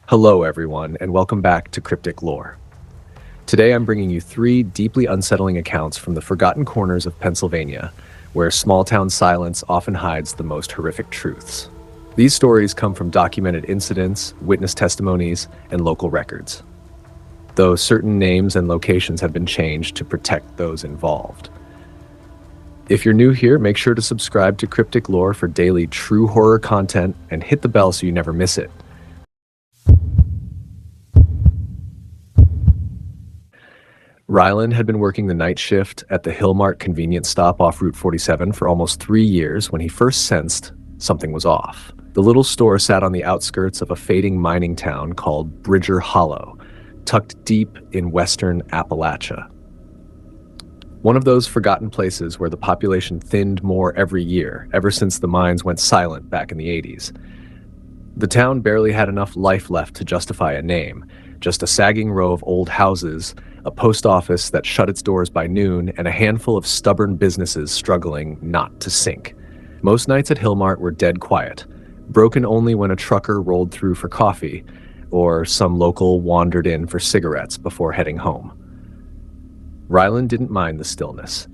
Hello, everyone, and welcome back to Cryptic Lore. Today I'm bringing you three deeply unsettling accounts from the forgotten corners of Pennsylvania, where small-town silence often hides the most horrific truths. These stories come from documented incidents, witness testimonies, and local records, though certain names and locations have been changed to protect those involved. If you're new here, make sure to subscribe to Cryptic Lore for daily true horror content and hit the bell so you never miss it. Ryland had been working the night shift at the Hillmart convenience stop off Route 47 for almost 3 years when he first sensed something was off. The little store sat on the outskirts of a fading mining town called Bridger Hollow, tucked deep in western Appalachia. One of those forgotten places where the population thinned more every year, ever since the mines went silent back in the 80s. The town barely had enough life left to justify a name, just a sagging row of old houses, a post office that shut its doors by noon, and a handful of stubborn businesses struggling not to sink. Most nights at Hillmart were dead quiet, broken only when a trucker rolled through for coffee, or some local wandered in for cigarettes before heading home. Ryland didn't mind the stillness.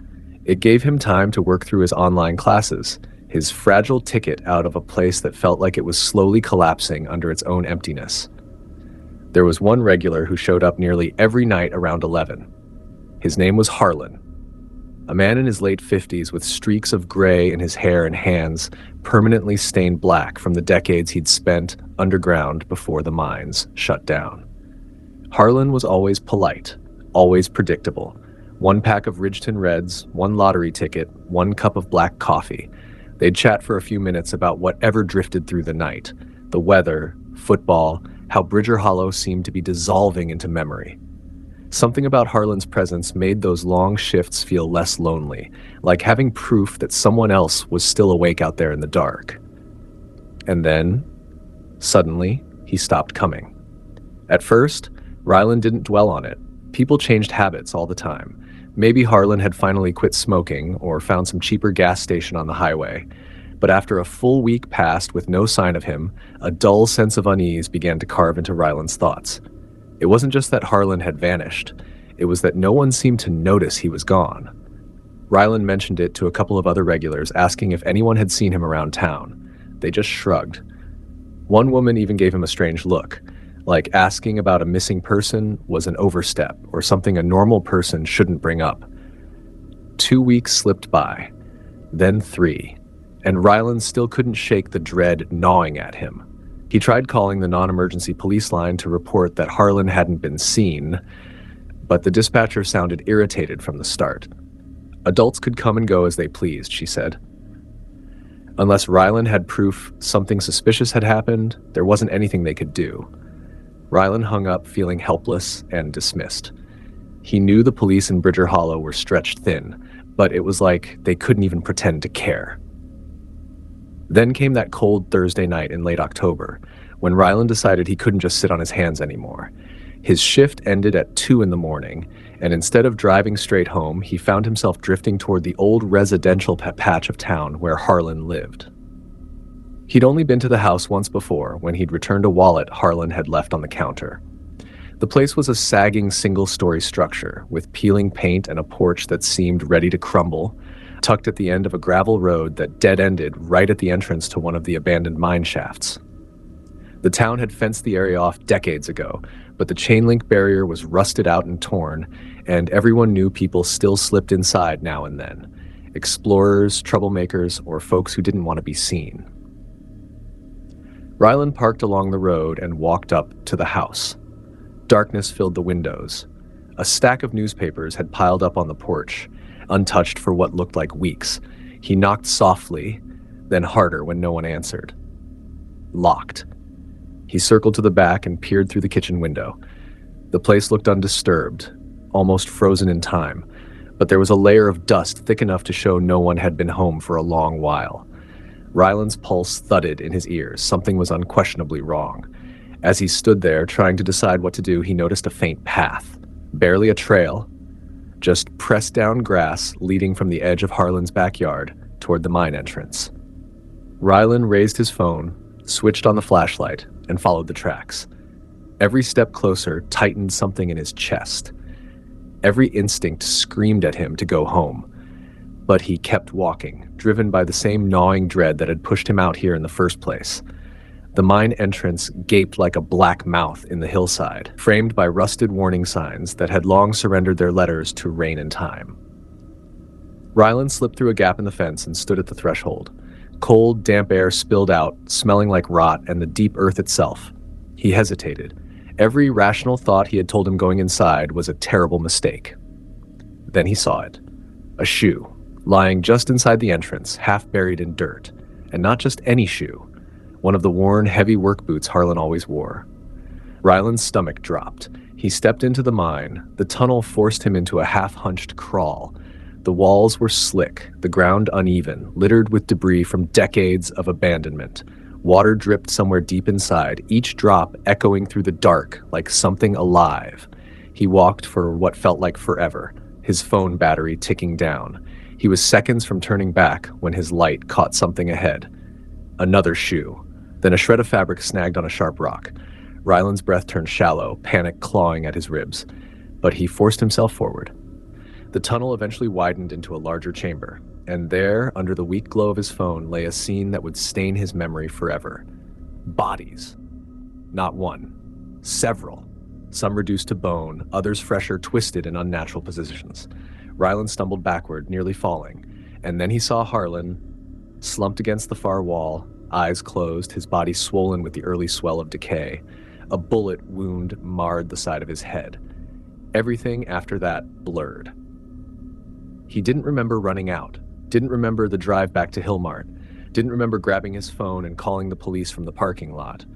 It gave him time to work through his online classes, his fragile ticket out of a place that felt like it was slowly collapsing under its own emptiness. There was one regular who showed up nearly every night around 11. His name was Harlan, a man in his late 50s with streaks of gray in his hair and hands permanently stained black from the decades he'd spent underground before the mines shut down. Harlan was always polite, always predictable. One pack of Ridgeton Reds, one lottery ticket, one cup of black coffee. They'd chat for a few minutes about whatever drifted through the night, the weather, football, how Bridger Hollow seemed to be dissolving into memory. Something about Harlan's presence made those long shifts feel less lonely, like having proof that someone else was still awake out there in the dark. And then, suddenly, he stopped coming. At first, Ryland didn't dwell on it. People changed habits all the time. Maybe Harlan had finally quit smoking or found some cheaper gas station on the highway. But after a full week passed with no sign of him, a dull sense of unease began to carve into Ryland's thoughts. It wasn't just that Harlan had vanished. It was that no one seemed to notice he was gone. Ryland mentioned it to a couple of other regulars, asking if anyone had seen him around town. They just shrugged. One woman even gave him a strange look, like asking about a missing person was an overstep or something a normal person shouldn't bring up. 2 weeks slipped by, then 3. And Ryland still couldn't shake the dread gnawing at him. He tried calling the non-emergency police line to report that Harlan hadn't been seen, but the dispatcher sounded irritated from the start. Adults could come and go as they pleased, she said. Unless Ryland had proof something suspicious had happened, there wasn't anything they could do. Ryland hung up feeling helpless and dismissed. He knew the police in Bridger Hollow were stretched thin, but it was like they couldn't even pretend to care. Then came that cold Thursday night in late October, when Ryland decided he couldn't just sit on his hands anymore. His shift ended at 2 in the morning, and instead of driving straight home, he found himself drifting toward the old residential patch of town where Harlan lived. He'd only been to the house once before, when he'd returned a wallet Harlan had left on the counter. The place was a sagging single-story structure, with peeling paint and a porch that seemed ready to crumble, tucked at the end of a gravel road that dead-ended right at the entrance to one of the abandoned mine shafts. The town had fenced the area off decades ago, but the chain-link barrier was rusted out and torn, and everyone knew people still slipped inside now and then. Explorers, troublemakers, or folks who didn't want to be seen. Ryland parked along the road and walked up to the house. Darkness filled the windows. A stack of newspapers had piled up on the porch, untouched for what looked like weeks. He knocked softly, then harder when no one answered. Locked. He circled to the back and peered through the kitchen window. The place looked undisturbed, almost frozen in time, but there was a layer of dust thick enough to show no one had been home for a long while. Ryland's pulse thudded in his ears. Something was unquestionably wrong. As he stood there, trying to decide what to do, he noticed a faint path. Barely a trail, just pressed down grass leading from the edge of Harlan's backyard toward the mine entrance. Ryland raised his phone, switched on the flashlight, and followed the tracks. Every step closer tightened something in his chest. Every instinct screamed at him to go home. But he kept walking, driven by the same gnawing dread that had pushed him out here in the first place. The mine entrance gaped like a black mouth in the hillside, framed by rusted warning signs that had long surrendered their letters to rain and time. Ryland slipped through a gap in the fence and stood at the threshold. Cold, damp air spilled out, smelling like rot and the deep earth itself. He hesitated. Every rational thought he had told him going inside was a terrible mistake. Then he saw it. A shoe, lying just inside the entrance, half buried in dirt. And not just any shoe. One of the worn, heavy work boots Harlan always wore. Ryland's stomach dropped. He stepped into the mine. The tunnel forced him into a half-hunched crawl. The walls were slick, the ground uneven, littered with debris from decades of abandonment. Water dripped somewhere deep inside, each drop echoing through the dark like something alive. He walked for what felt like forever, his phone battery ticking down. He was seconds from turning back when his light caught something ahead. Another shoe. Then a shred of fabric snagged on a sharp rock. Ryland's breath turned shallow, panic clawing at his ribs. But he forced himself forward. The tunnel eventually widened into a larger chamber, and there, under the weak glow of his phone, lay a scene that would stain his memory forever. Bodies. Not one. Several. Some reduced to bone, others fresher, twisted in unnatural positions. Ryland stumbled backward, nearly falling, and then he saw Harlan, slumped against the far wall, eyes closed, his body swollen with the early swell of decay. A bullet wound marred the side of his head. Everything after that blurred. He didn't remember running out, didn't remember the drive back to Hillmart, didn't remember grabbing his phone and calling the police from the parking lot.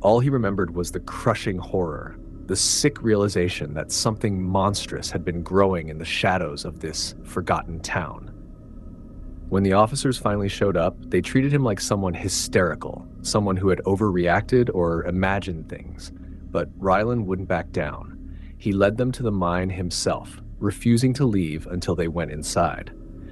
All he remembered was the crushing horror, the sick realization that something monstrous had been growing in the shadows of this forgotten town. When the officers finally showed up, they treated him like someone hysterical, someone who had overreacted or imagined things. But Ryland wouldn't back down. He led them to the mine himself, refusing to leave until they went inside.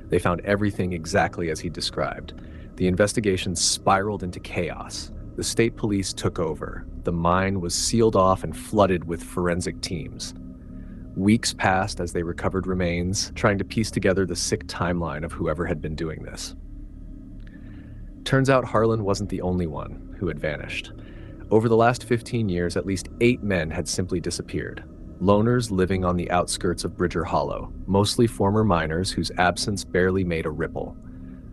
They found everything exactly as he described. The investigation spiraled into chaos. The state police took over. The mine was sealed off and flooded with forensic teams. Weeks passed as they recovered remains, trying to piece together the sick timeline of whoever had been doing this. Turns out Harlan wasn't the only one who had vanished. Over the last 15 years, at least 8 men had simply disappeared. Loners living on the outskirts of Bridger Hollow, mostly former miners whose absence barely made a ripple.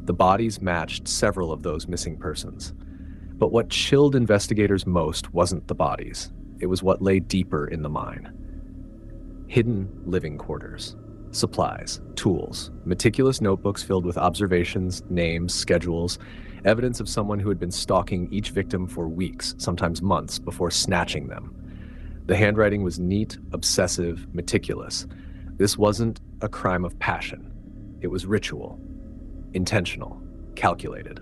The bodies matched several of those missing persons. But what chilled investigators most wasn't the bodies. It was what lay deeper in the mine. Hidden living quarters, supplies, tools, meticulous notebooks filled with observations, names, schedules, evidence of someone who had been stalking each victim for weeks, sometimes months, before snatching them. The handwriting was neat, obsessive, meticulous. This wasn't a crime of passion. It was ritual, intentional, calculated.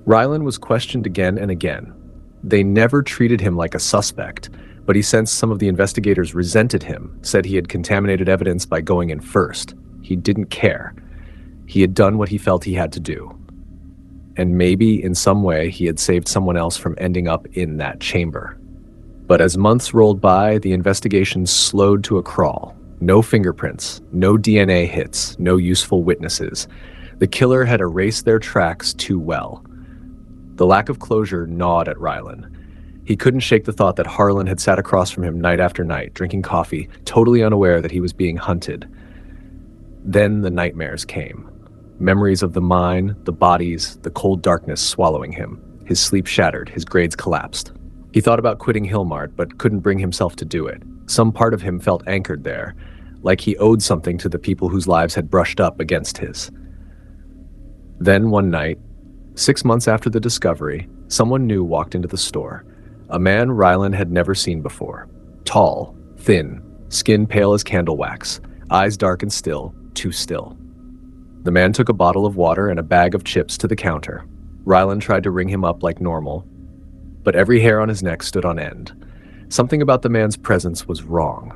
Ryland was questioned again and again. They never treated him like a suspect, but he sensed some of the investigators resented him, said he had contaminated evidence by going in first. He didn't care. He had done what he felt he had to do. And maybe, in some way, he had saved someone else from ending up in that chamber. But as months rolled by, the investigation slowed to a crawl. No fingerprints, no DNA hits, no useful witnesses. The killer had erased their tracks too well. The lack of closure gnawed at Ryland. He couldn't shake the thought that Harlan had sat across from him night after night, drinking coffee, totally unaware that he was being hunted. Then the nightmares came. Memories of the mine, the bodies, the cold darkness swallowing him. His sleep shattered, his grades collapsed. He thought about quitting Hillmart, but couldn't bring himself to do it. Some part of him felt anchored there, like he owed something to the people whose lives had brushed up against his. Then one night, 6 months after the discovery, someone new walked into the store. A man Ryland had never seen before. Tall, thin, skin pale as candle wax, eyes dark and still, too still. The man took a bottle of water and a bag of chips to the counter. Ryland tried to ring him up like normal, but every hair on his neck stood on end. Something about the man's presence was wrong.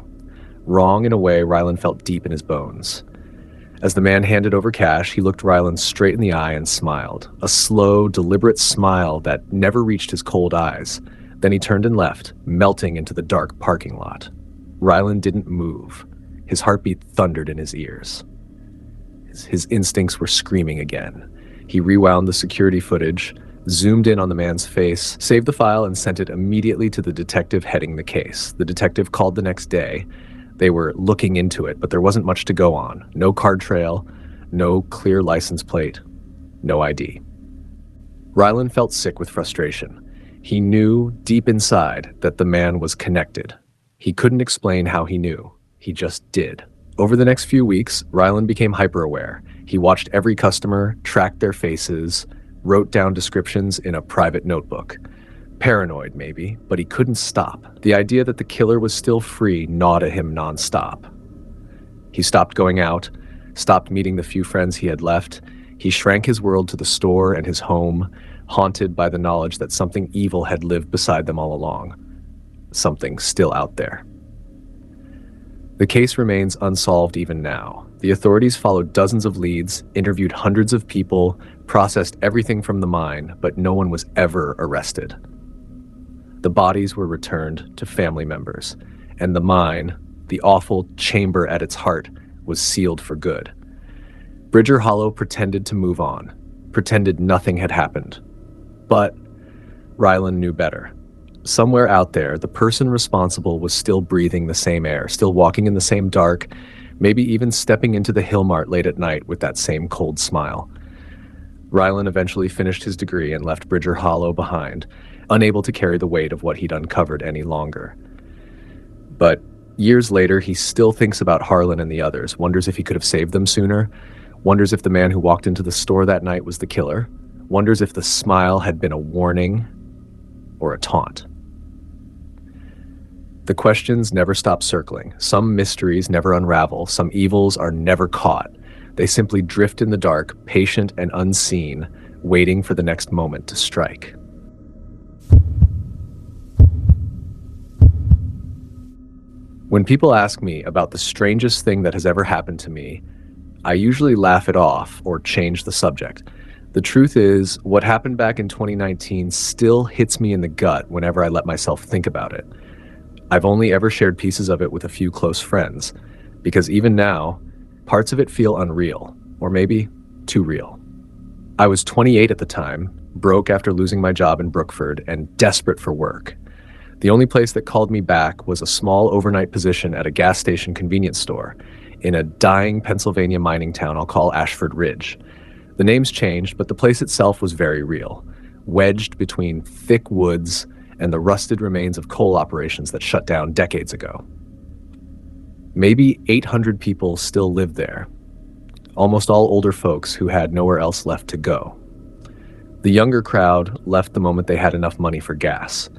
Wrong in a way Ryland felt deep in his bones. As the man handed over cash, he looked Ryland straight in the eye and smiled. A slow, deliberate smile that never reached his cold eyes. Then he turned and left, melting into the dark parking lot. Ryland didn't move. His heartbeat thundered in his ears. His instincts were screaming again. He rewound the security footage, zoomed in on the man's face, saved the file, and sent it immediately to the detective heading the case. The detective called the next day. They were looking into it, but there wasn't much to go on. No card trail, no clear license plate, no ID. Ryland felt sick with frustration. He knew deep inside that the man was connected. He couldn't explain how he knew. He just did. Over the next few weeks, Ryland became hyper-aware. He watched every customer, tracked their faces, wrote down descriptions in a private notebook. Paranoid, maybe, but he couldn't stop. The idea that the killer was still free gnawed at him nonstop. He stopped going out, stopped meeting the few friends he had left. He shrank his world to the store and his home, haunted by the knowledge that something evil had lived beside them all along. Something still out there. The case remains unsolved even now. The authorities followed dozens of leads, interviewed hundreds of people, processed everything from the mine, but no one was ever arrested. The bodies were returned to family members, and the mine, the awful chamber at its heart, was sealed for good. Bridger Hollow pretended to move on, pretended nothing had happened. But Ryland knew better. Somewhere out there, the person responsible was still breathing the same air, still walking in the same dark, maybe even stepping into the Hill Mart late at night with that same cold smile. Ryland eventually finished his degree and left Bridger Hollow behind, unable to carry the weight of what he'd uncovered any longer. But years later, he still thinks about Harlan and the others, wonders if he could have saved them sooner, wonders if the man who walked into the store that night was the killer, wonders if the smile had been a warning or a taunt. The questions never stop circling. Some mysteries never unravel. Some evils are never caught. They simply drift in the dark, patient and unseen, waiting for the next moment to strike. When people ask me about the strangest thing that has ever happened to me, I usually laugh it off or change the subject. The truth is, what happened back in 2019 still hits me in the gut whenever I let myself think about it. I've only ever shared pieces of it with a few close friends, because even now, parts of it feel unreal, or maybe too real. I was 28 at the time, broke after losing my job in Brookford, and desperate for work. The only place that called me back was a small overnight position at a gas station convenience store in a dying Pennsylvania mining town I'll call Ashford Ridge. The name's changed, but the place itself was very real, wedged between thick woods and the rusted remains of coal operations that shut down decades ago. Maybe 800 people still lived there, almost all older folks who had nowhere else left to go. The younger crowd left the moment they had enough money for gas.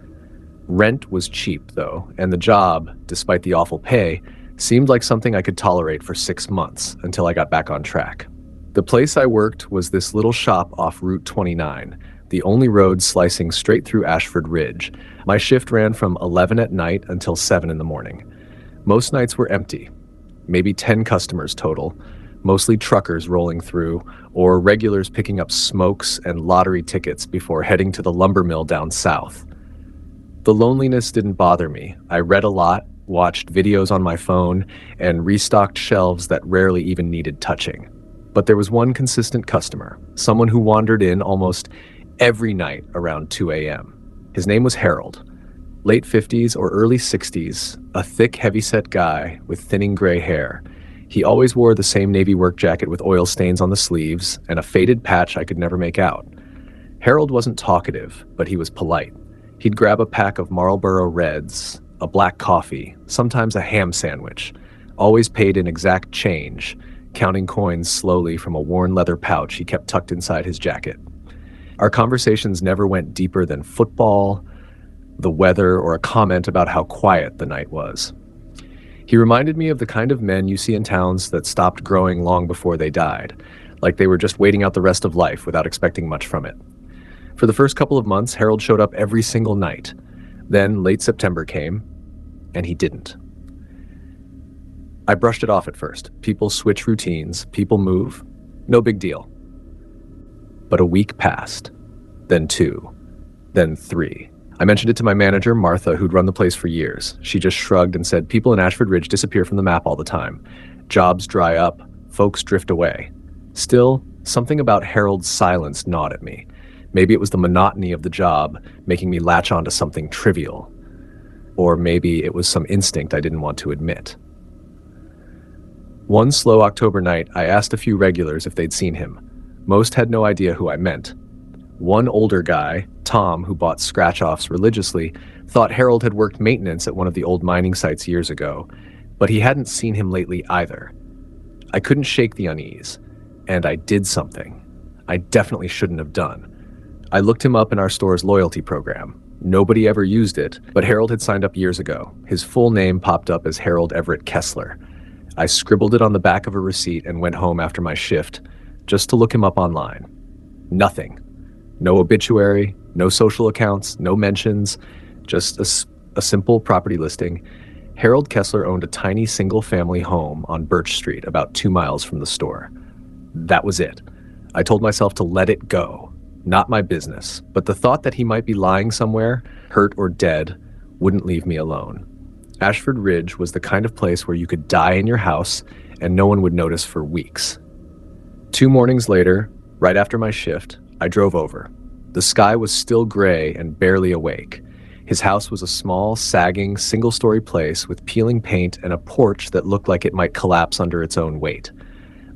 Rent was cheap, though, and the job, despite the awful pay, seemed like something I could tolerate for 6 months until I got back on track. The place I worked was this little shop off Route 29, the only road slicing straight through Ashford Ridge. My shift ran from 11 at night until 7 in the morning. Most nights were empty, maybe 10 customers total, mostly truckers rolling through, or regulars picking up smokes and lottery tickets before heading to the lumber mill down south. The loneliness didn't bother me. I read a lot, watched videos on my phone, and restocked shelves that rarely even needed touching. But there was one consistent customer, someone who wandered in almost every night around 2 a.m. His name was Harold. Late 50s or early 60s, a thick, heavy-set guy with thinning gray hair. He always wore the same navy work jacket with oil stains on the sleeves and a faded patch I could never make out. Harold wasn't talkative, but he was polite. He'd grab a pack of Marlboro Reds, a black coffee, sometimes a ham sandwich, always paid in exact change, counting coins slowly from a worn leather pouch he kept tucked inside his jacket. Our conversations never went deeper than football, the weather, or a comment about how quiet the night was. He reminded me of the kind of men you see in towns that stopped growing long before they died, like they were just waiting out the rest of life without expecting much from it. For the first couple of months, Harold showed up every single night. Then late September came, and he didn't. I brushed it off at first. People switch routines, people move, no big deal. But a week passed, then 2, then 3. I mentioned it to my manager, Martha, who'd run the place for years. She just shrugged and said, people in Ashford Ridge disappear from the map all the time. Jobs dry up, folks drift away. Still, something about Harold's silence gnawed at me. Maybe it was the monotony of the job making me latch onto something trivial. Or maybe it was some instinct I didn't want to admit. One slow October night, I asked a few regulars if they'd seen him. Most had no idea who I meant. One older guy, Tom, who bought scratch-offs religiously, thought Harold had worked maintenance at one of the old mining sites years ago, but he hadn't seen him lately either. I couldn't shake the unease, and I did something I definitely shouldn't have done. I looked him up in our store's loyalty program. Nobody ever used it, but Harold had signed up years ago. His full name popped up as Harold Everett Kessler. I scribbled it on the back of a receipt and went home after my shift, just to look him up online. Nothing. No obituary, no social accounts, no mentions, just a simple property listing. Harold Kessler owned a tiny single-family home on Birch Street, about 2 miles from the store. That was it. I told myself to let it go. Not my business, but the thought that he might be lying somewhere, hurt or dead, wouldn't leave me alone. Ashford Ridge was the kind of place where you could die in your house and no one would notice for weeks. 2 mornings later, right after my shift, I drove over. The sky was still gray and barely awake. His house was a small, sagging, single-story place with peeling paint and a porch that looked like it might collapse under its own weight.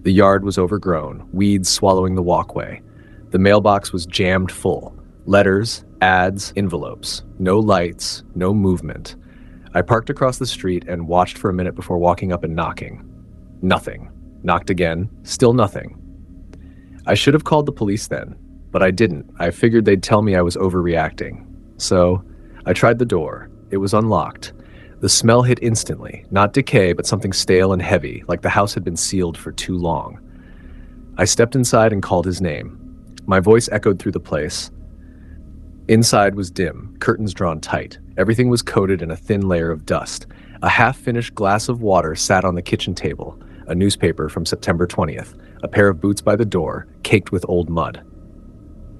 The yard was overgrown, weeds swallowing the walkway. The mailbox was jammed full. Letters, ads, envelopes. No lights, no movement. I parked across the street and watched for a minute before walking up and knocking. Nothing. Knocked again. Still nothing. I should have called the police then, but I didn't. I figured they'd tell me I was overreacting. So I tried the door. It was unlocked. The smell hit instantly. Not decay, but something stale and heavy, like the house had been sealed for too long. I stepped inside and called his name. My voice echoed through the place. Inside was dim, curtains drawn tight. Everything was coated in a thin layer of dust. A half-finished glass of water sat on the kitchen table, a newspaper from September 20th, a pair of boots by the door, caked with old mud.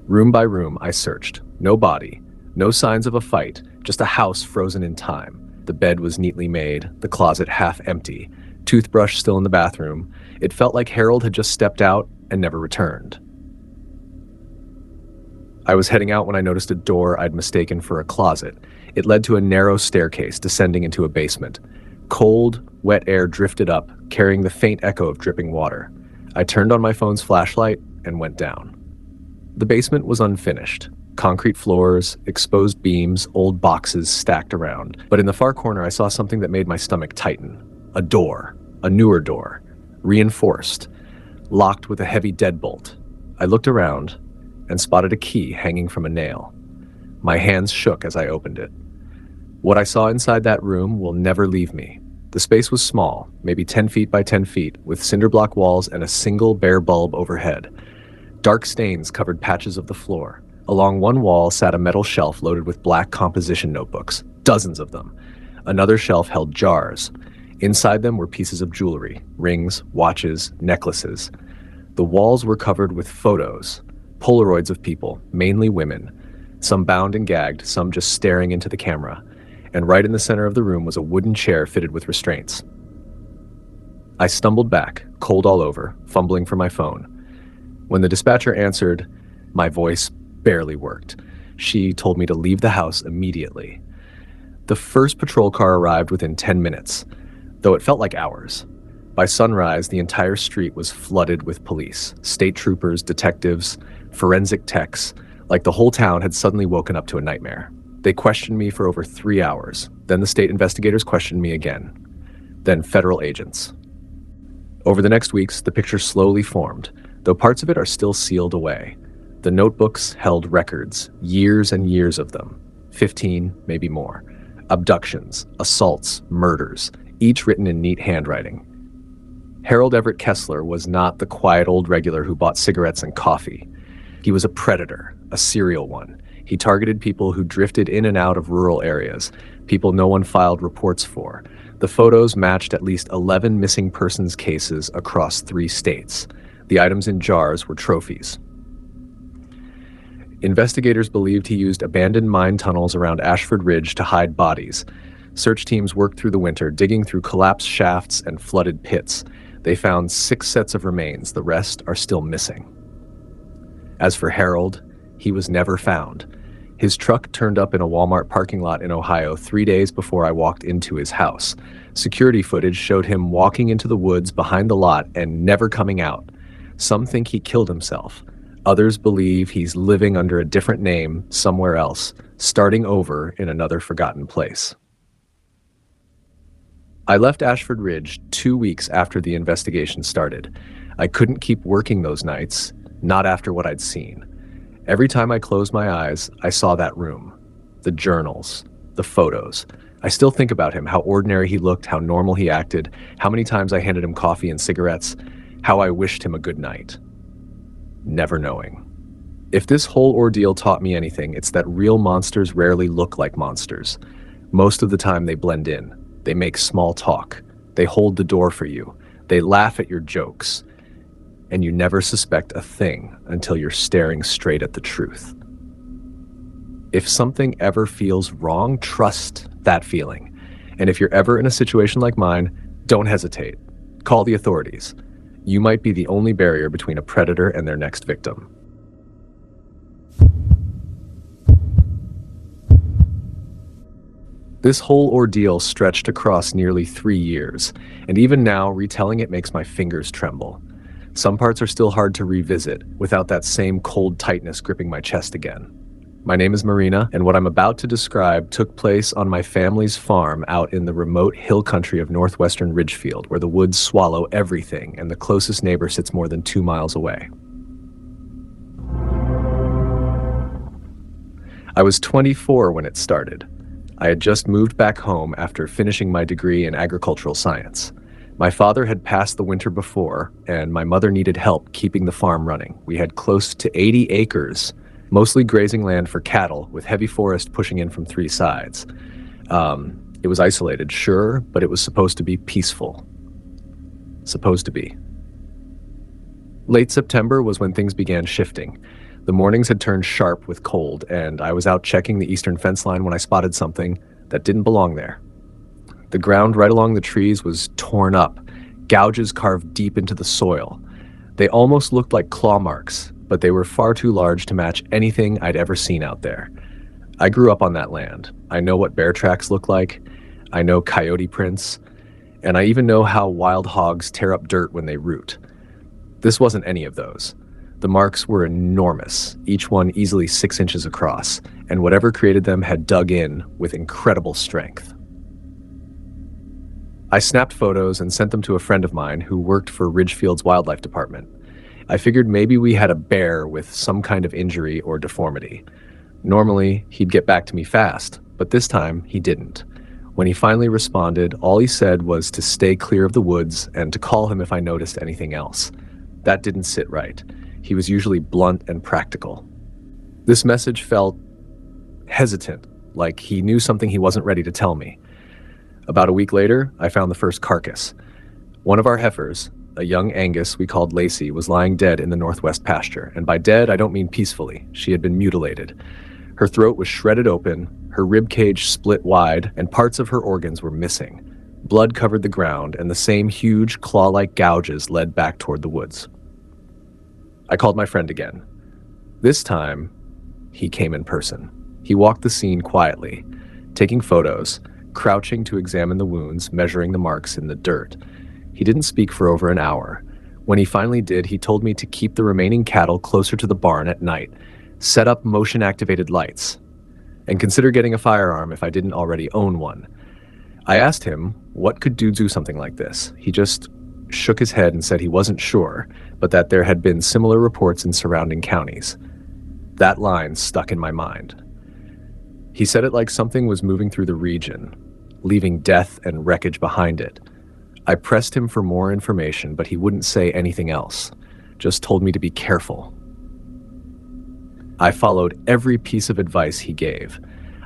Room by room, I searched. No body, no signs of a fight, just a house frozen in time. The bed was neatly made, the closet half empty, toothbrush still in the bathroom. It felt like Harold had just stepped out and never returned. I was heading out when I noticed a door I'd mistaken for a closet. It led to a narrow staircase descending into a basement. Cold, wet air drifted up, carrying the faint echo of dripping water. I turned on my phone's flashlight and went down. The basement was unfinished. Concrete floors, exposed beams, old boxes stacked around. But in the far corner, I saw something that made my stomach tighten. A door. A newer door. Reinforced. Locked with a heavy deadbolt. I looked around and spotted a key hanging from a nail. My hands shook as I opened it. What I saw inside that room will never leave me. The space was small, maybe 10 feet by 10 feet, with cinder block walls and a single bare bulb overhead. Dark stains covered patches of the floor. Along one wall sat a metal shelf loaded with black composition notebooks, dozens of them. Another shelf held jars. Inside them were pieces of jewelry, rings, watches, necklaces. The walls were covered with photos, Polaroids of people, mainly women, some bound and gagged, some just staring into the camera. And right in the center of the room was a wooden chair fitted with restraints. I stumbled back, cold all over, fumbling for my phone. When the dispatcher answered, my voice barely worked. She told me to leave the house immediately. The first patrol car arrived within 10 minutes, though it felt like hours. By sunrise, the entire street was flooded with police, state troopers, detectives, forensic techs, like the whole town had suddenly woken up to a nightmare. They questioned me for over 3 hours. Then the state investigators questioned me again. Then federal agents. Over the next weeks, the picture slowly formed, though parts of it are still sealed away. The notebooks held records, years and years of them, 15, maybe more. Abductions, assaults, murders, each written in neat handwriting. Harold Everett Kessler was not the quiet old regular who bought cigarettes and coffee. He was a predator, a serial one. He targeted people who drifted in and out of rural areas, people no one filed reports for. The photos matched at least 11 missing persons cases across 3 states. The items in jars were trophies. Investigators believed he used abandoned mine tunnels around Ashford Ridge to hide bodies. Search teams worked through the winter, digging through collapsed shafts and flooded pits. They found 6 sets of remains. The rest are still missing. As for Harold, he was never found. His truck turned up in a Walmart parking lot in Ohio 3 days before I walked into his house. Security footage showed him walking into the woods behind the lot and never coming out. Some think he killed himself. Others believe he's living under a different name somewhere else, starting over in another forgotten place. I left Ashford Ridge 2 weeks after the investigation started. I couldn't keep working those nights, not after what I'd seen. Every time I closed my eyes, I saw that room, the journals, the photos. I still think about him, how ordinary he looked, how normal he acted, how many times I handed him coffee and cigarettes, how I wished him a good night. Never knowing. If this whole ordeal taught me anything, it's that real monsters rarely look like monsters. Most of the time they blend in. They make small talk. They hold the door for you. They laugh at your jokes. And you never suspect a thing until you're staring straight at the truth. If something ever feels wrong, trust that feeling. And if you're ever in a situation like mine, don't hesitate. Call the authorities. You might be the only barrier between a predator and their next victim. This whole ordeal stretched across nearly 3 years, and even now, retelling it makes my fingers tremble. Some parts are still hard to revisit without that same cold tightness gripping my chest again. My name is Marina, and what I'm about to describe took place on my family's farm out in the remote hill country of northwestern Ridgefield, where the woods swallow everything and the closest neighbor sits more than 2 miles away. I was 24 when it started. I had just moved back home after finishing my degree in agricultural science. My father had passed the winter before, and my mother needed help keeping the farm running. We had close to 80 acres, mostly grazing land for cattle, with heavy forest pushing in from 3 sides. It was isolated, sure, but it was supposed to be peaceful. Supposed to be. Late September was when things began shifting. The mornings had turned sharp with cold, and I was out checking the eastern fence line when I spotted something that didn't belong there. The ground right along the trees was torn up, gouges carved deep into the soil. They almost looked like claw marks, but they were far too large to match anything I'd ever seen out there. I grew up on that land. I know what bear tracks look like. I know coyote prints. And I even know how wild hogs tear up dirt when they root. This wasn't any of those. The marks were enormous, each one easily 6 inches across, and whatever created them had dug in with incredible strength. I snapped photos and sent them to a friend of mine who worked for Ridgefield's wildlife department. I figured maybe we had a bear with some kind of injury or deformity. Normally, he'd get back to me fast, but this time he didn't. When he finally responded, all he said was to stay clear of the woods and to call him if I noticed anything else. That didn't sit right. He was usually blunt and practical. This message felt hesitant, like he knew something he wasn't ready to tell me. About a week later, I found the first carcass. One of our heifers, a young Angus we called Lacey, was lying dead in the northwest pasture. And by dead, I don't mean peacefully. She had been mutilated. Her throat was shredded open, her rib cage split wide, and parts of her organs were missing. Blood covered the ground, and the same huge claw-like gouges led back toward the woods. I called my friend again. This time, he came in person. He walked the scene quietly, taking photos, crouching to examine the wounds, measuring the marks in the dirt. He didn't speak for over an hour. When he finally did, he told me to keep the remaining cattle closer to the barn at night, set up motion-activated lights, and consider getting a firearm if I didn't already own one. I asked him what could do something like this. He just shook his head and said he wasn't sure, but that there had been similar reports in surrounding counties. That line stuck in my mind. He said it like something was moving through the region, leaving death and wreckage behind it. I pressed him for more information, but he wouldn't say anything else, just told me to be careful. I followed every piece of advice he gave.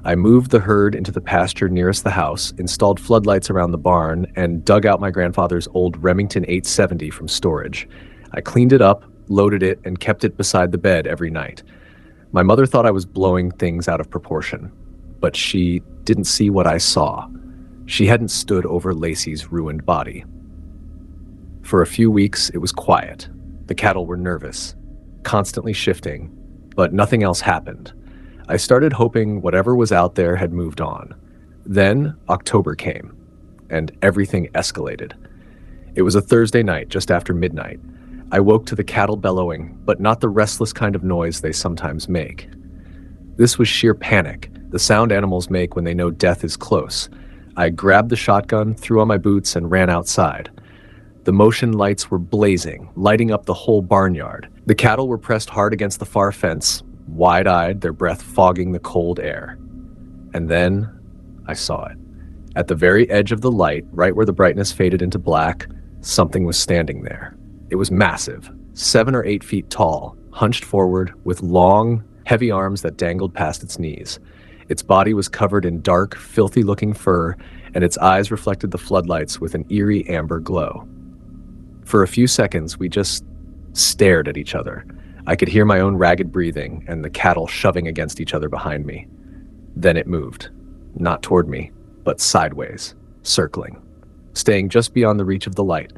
I moved the herd into the pasture nearest the house, installed floodlights around the barn, and dug out my grandfather's old Remington 870 from storage. I cleaned it up, loaded it, and kept it beside the bed every night. My mother thought I was blowing things out of proportion, but she didn't see what I saw. She hadn't stood over Lacey's ruined body. For a few weeks, it was quiet. The cattle were nervous, constantly shifting, but nothing else happened. I started hoping whatever was out there had moved on. Then October came, and everything escalated. It was a Thursday night, just after midnight. I woke to the cattle bellowing, but not the restless kind of noise they sometimes make. This was sheer panic, the sound animals make when they know death is close. I grabbed the shotgun, threw on my boots, and ran outside. The motion lights were blazing, lighting up the whole barnyard. The cattle were pressed hard against the far fence, wide-eyed, their breath fogging the cold air. And then I saw it. At the very edge of the light, right where the brightness faded into black, something was standing there. It was massive, 7 or 8 feet tall, hunched forward, with long, heavy arms that dangled past its knees. Its body was covered in dark, filthy-looking fur, and its eyes reflected the floodlights with an eerie amber glow. For a few seconds, we just stared at each other. I could hear my own ragged breathing and the cattle shoving against each other behind me. Then it moved. Not toward me, but sideways, circling, staying just beyond the reach of the light.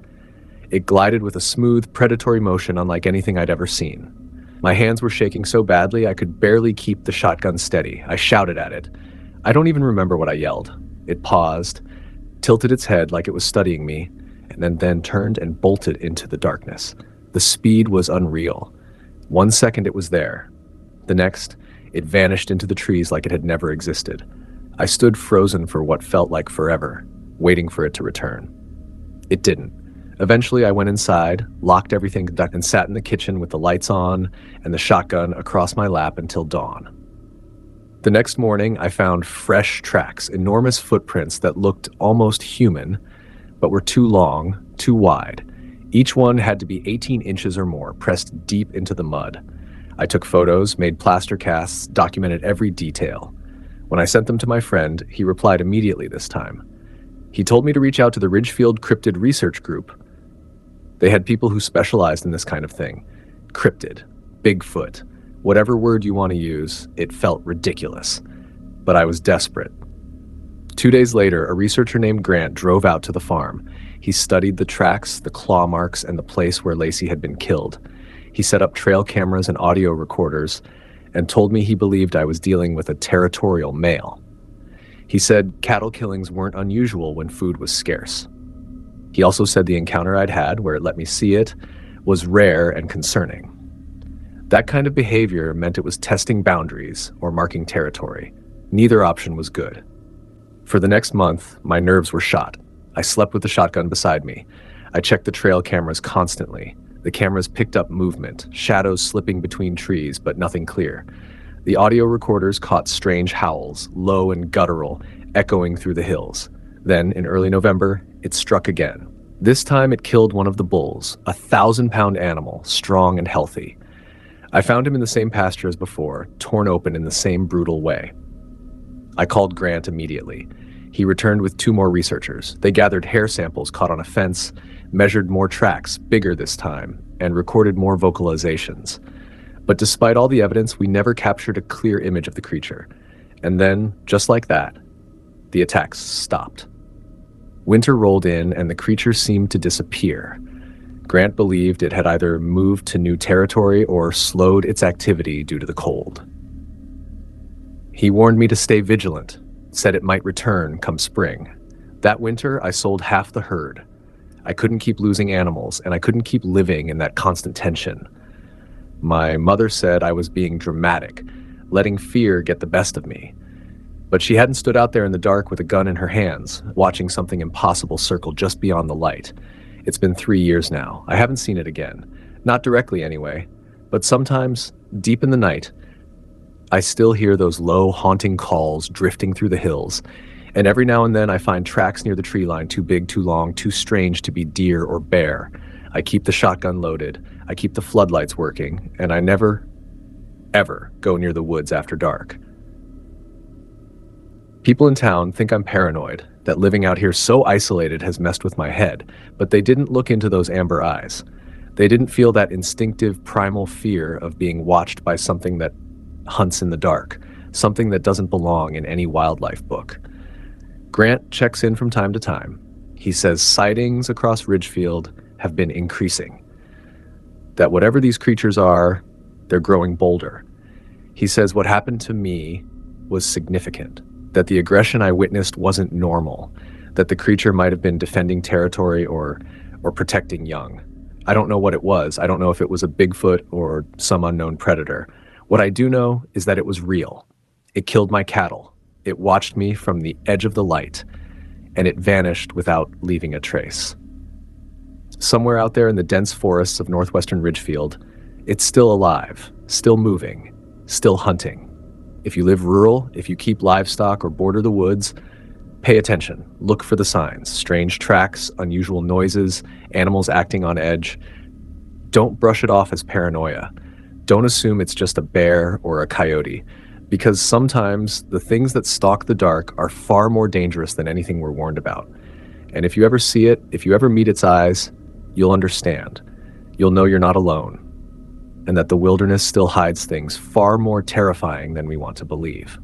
It glided with a smooth, predatory motion unlike anything I'd ever seen. My hands were shaking so badly I could barely keep the shotgun steady. I shouted at it. I don't even remember what I yelled. It paused, tilted its head like it was studying me, and then turned and bolted into the darkness. The speed was unreal. 1 second it was there. The next, it vanished into the trees like it had never existed. I stood frozen for what felt like forever, waiting for it to return. It didn't. Eventually I went inside, locked everything, and sat in the kitchen with the lights on and the shotgun across my lap until dawn. The next morning I found fresh tracks, enormous footprints that looked almost human, but were too long, too wide. Each one had to be 18 inches or more, pressed deep into the mud. I took photos, made plaster casts, documented every detail. When I sent them to my friend, he replied immediately this time. He told me to reach out to the Ridgefield Cryptid Research Group. They had people who specialized in this kind of thing. Cryptid, Bigfoot, whatever word you want to use, it felt ridiculous. But I was desperate. 2 days later, a researcher named Grant drove out to the farm. He studied the tracks, the claw marks, and the place where Lacey had been killed. He set up trail cameras and audio recorders and told me he believed I was dealing with a territorial male. He said cattle killings weren't unusual when food was scarce. He also said the encounter I'd had, where it let me see it, was rare and concerning. That kind of behavior meant it was testing boundaries or marking territory. Neither option was good. For the next month, my nerves were shot. I slept with the shotgun beside me. I checked the trail cameras constantly. The cameras picked up movement, shadows slipping between trees, but nothing clear. The audio recorders caught strange howls, low and guttural, echoing through the hills. Then, in early November, it struck again. This time it killed one of the bulls, a 1,000-pound animal, strong and healthy. I found him in the same pasture as before, torn open in the same brutal way. I called Grant immediately. He returned with 2 more researchers. They gathered hair samples caught on a fence, measured more tracks, bigger this time, and recorded more vocalizations. But despite all the evidence, we never captured a clear image of the creature. And then, just like that, the attacks stopped. Winter rolled in and the creature seemed to disappear. Grant believed it had either moved to new territory or slowed its activity due to the cold. He warned me to stay vigilant, said it might return come spring. That winter, I sold half the herd. I couldn't keep losing animals, and I couldn't keep living in that constant tension. My mother said I was being dramatic, letting fear get the best of me. But she hadn't stood out there in the dark with a gun in her hands, watching something impossible circle just beyond the light. It's been 3 years now. I haven't seen it again. Not directly anyway, but sometimes, deep in the night, I still hear those low, haunting calls drifting through the hills, and every now and then I find tracks near the tree line too big, too long, too strange to be deer or bear. I keep the shotgun loaded, I keep the floodlights working, and I never, ever go near the woods after dark. People in town think I'm paranoid, that living out here so isolated has messed with my head, but they didn't look into those amber eyes. They didn't feel that instinctive primal fear of being watched by something that hunts in the dark, something that doesn't belong in any wildlife book. Grant checks in from time to time. He says sightings across Ridgefield have been increasing, that whatever these creatures are, they're growing bolder. He says what happened to me was significant, that the aggression I witnessed wasn't normal, that the creature might have been defending territory or protecting young. I don't know what it was. I don't know if it was a Bigfoot or some unknown predator. What I do know is that it was real. It killed my cattle. It watched me from the edge of the light, and it vanished without leaving a trace. Somewhere out there in the dense forests of northwestern Ridgefield, it's still alive, still moving, still hunting. If you live rural, if you keep livestock or border the woods, pay attention. Look for the signs: strange tracks, unusual noises, animals acting on edge. Don't brush it off as paranoia. Don't assume it's just a bear or a coyote, because sometimes the things that stalk the dark are far more dangerous than anything we're warned about. And if you ever see it, if you ever meet its eyes, you'll understand. You'll know you're not alone, and that the wilderness still hides things far more terrifying than we want to believe.